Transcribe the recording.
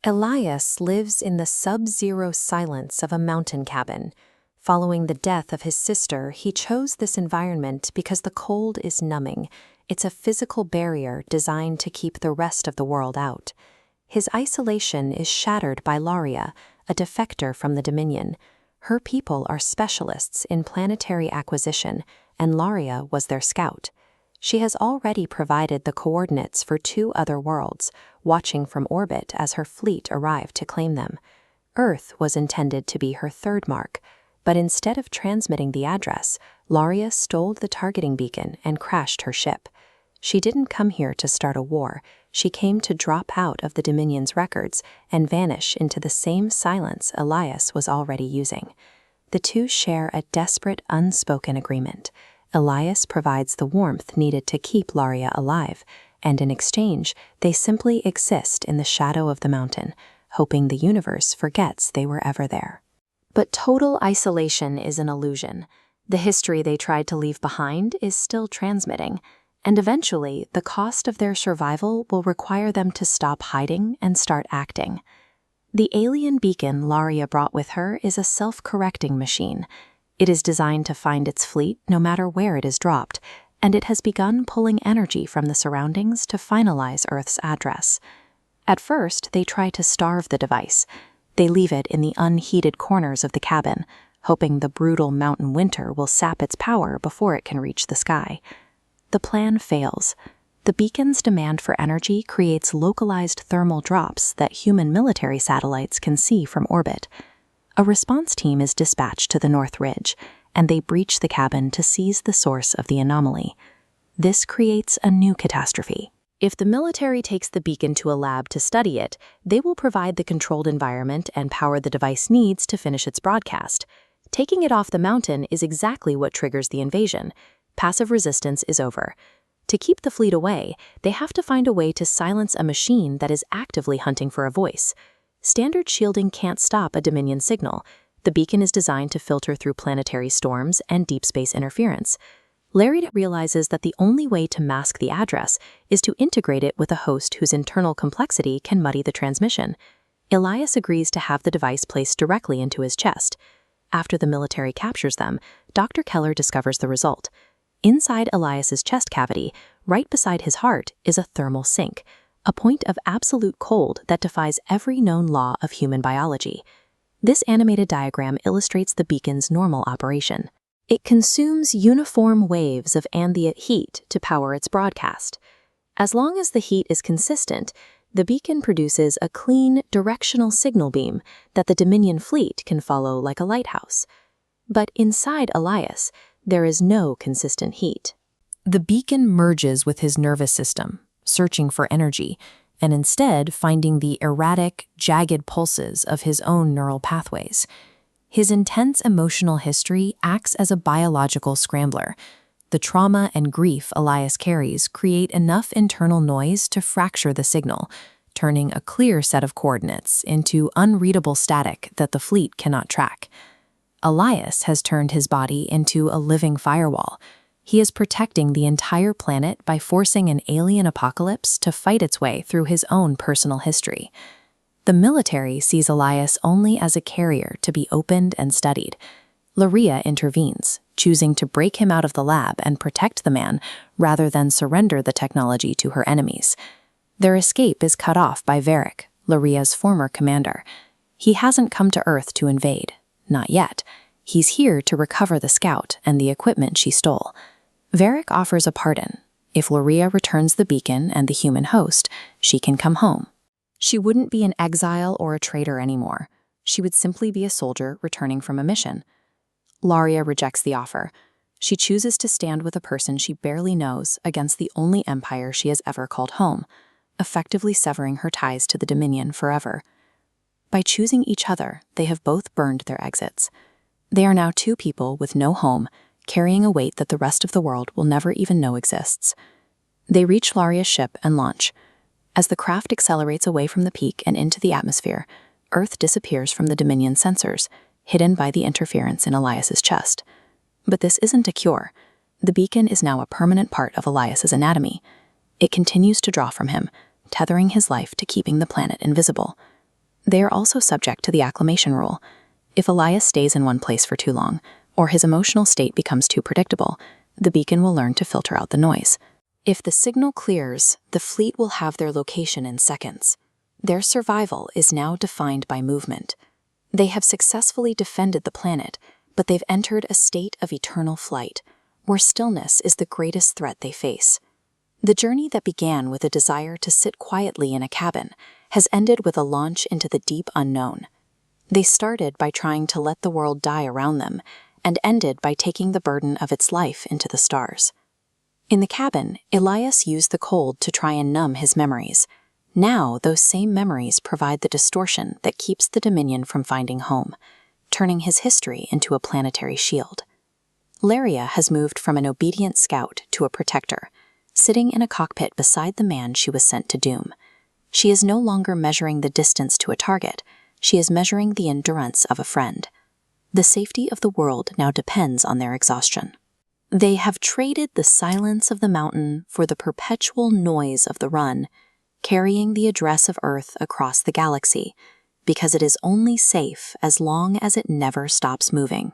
Elias lives in the sub-zero silence of a mountain cabin. Following the death of his sister, he chose this environment because the cold is numbing. It's a physical barrier designed to keep the rest of the world out. His isolation is shattered by Laria, a defector from the Dominion. Her people are specialists in planetary acquisition, and Laria was their scout. She has already provided the coordinates for 2 other worlds, watching from orbit as her fleet arrived to claim them. Earth was intended to be her 3rd mark, but instead of transmitting the address, Laria stole the targeting beacon and crashed her ship. She didn't come here to start a war. She came to drop out of the Dominion's records and vanish into the same silence Elias was already using. The two share a desperate, unspoken agreement. Elias provides the warmth needed to keep Laria alive, and in exchange, they simply exist in the shadow of the mountain, hoping the universe forgets they were ever there. But total isolation is an illusion. The history they tried to leave behind is still transmitting, and eventually, the cost of their survival will require them to stop hiding and start acting. The alien beacon Laria brought with her is a self-correcting machine. It is designed to find its fleet no matter where it is dropped, and it has begun pulling energy from the surroundings to finalize Earth's address. At first, they try to starve the device. They leave it in the unheated corners of the cabin, hoping the brutal mountain winter will sap its power before it can reach the sky. The plan fails. The beacon's demand for energy creates localized thermal drops that human military satellites can see from orbit. A response team is dispatched to the North Ridge, and they breach the cabin to seize the source of the anomaly. This creates a new catastrophe. If the military takes the beacon to a lab to study it, they will provide the controlled environment and power the device needs to finish its broadcast. Taking it off the mountain is exactly what triggers the invasion. Passive resistance is over. To keep the fleet away, they have to find a way to silence a machine that is actively hunting for a voice. Standard shielding can't stop a Dominion signal. The beacon is designed to filter through planetary storms and deep space interference. Larry realizes that the only way to mask the address is to integrate it with a host whose internal complexity can muddy the transmission. Elias agrees to have the device placed directly into his chest. After the military captures them, Dr. Keller discovers the result. Inside Elias's chest cavity, right beside his heart, is a thermal sink, a point of absolute cold that defies every known law of human biology. This animated diagram illustrates the beacon's normal operation. It consumes uniform waves of ambient heat to power its broadcast. As long as the heat is consistent, the beacon produces a clean, directional signal beam that the Dominion fleet can follow like a lighthouse. But inside Elias, there is no consistent heat. The beacon merges with his nervous system, searching for energy, and instead finding the erratic, jagged pulses of his own neural pathways. His intense emotional history acts as a biological scrambler. The trauma and grief Elias carries create enough internal noise to fracture the signal, turning a clear set of coordinates into unreadable static that the fleet cannot track. Elias has turned his body into a living firewall. He is protecting the entire planet by forcing an alien apocalypse to fight its way through his own personal history. The military sees Elias only as a carrier to be opened and studied. Laria intervenes, choosing to break him out of the lab and protect the man rather than surrender the technology to her enemies. Their escape is cut off by Varric, Laria's former commander. He hasn't come to Earth to invade. Not yet. He's here to recover the scout and the equipment she stole. Varric offers a pardon. If Laria returns the beacon and the human host, she can come home. She wouldn't be an exile or a traitor anymore. She would simply be a soldier returning from a mission. Laria rejects the offer. She chooses to stand with a person she barely knows against the only empire she has ever called home, effectively severing her ties to the Dominion forever. By choosing each other, they have both burned their exits. They are now 2 people with no home, carrying a weight that the rest of the world will never even know exists. They reach Laria's ship and launch. As the craft accelerates away from the peak and into the atmosphere, Earth disappears from the Dominion sensors, hidden by the interference in Elias's chest. But this isn't a cure. The beacon is now a permanent part of Elias's anatomy. It continues to draw from him, tethering his life to keeping the planet invisible. They are also subject to the acclimation rule. If Elias stays in one place for too long, or his emotional state becomes too predictable, the beacon will learn to filter out the noise. If the signal clears, the fleet will have their location in seconds. Their survival is now defined by movement. They have successfully defended the planet, but they've entered a state of eternal flight, where stillness is the greatest threat they face. The journey that began with a desire to sit quietly in a cabin has ended with a launch into the deep unknown. They started by trying to let the world die around them, and ended by taking the burden of its life into the stars. In the cabin, Elias used the cold to try and numb his memories. Now, those same memories provide the distortion that keeps the Dominion from finding home, turning his history into a planetary shield. Laria has moved from an obedient scout to a protector, sitting in a cockpit beside the man she was sent to doom. She is no longer measuring the distance to a target, she is measuring the endurance of a friend. The safety of the world now depends on their exhaustion. They have traded the silence of the mountain for the perpetual noise of the run, carrying the address of Earth across the galaxy, because it is only safe as long as it never stops moving.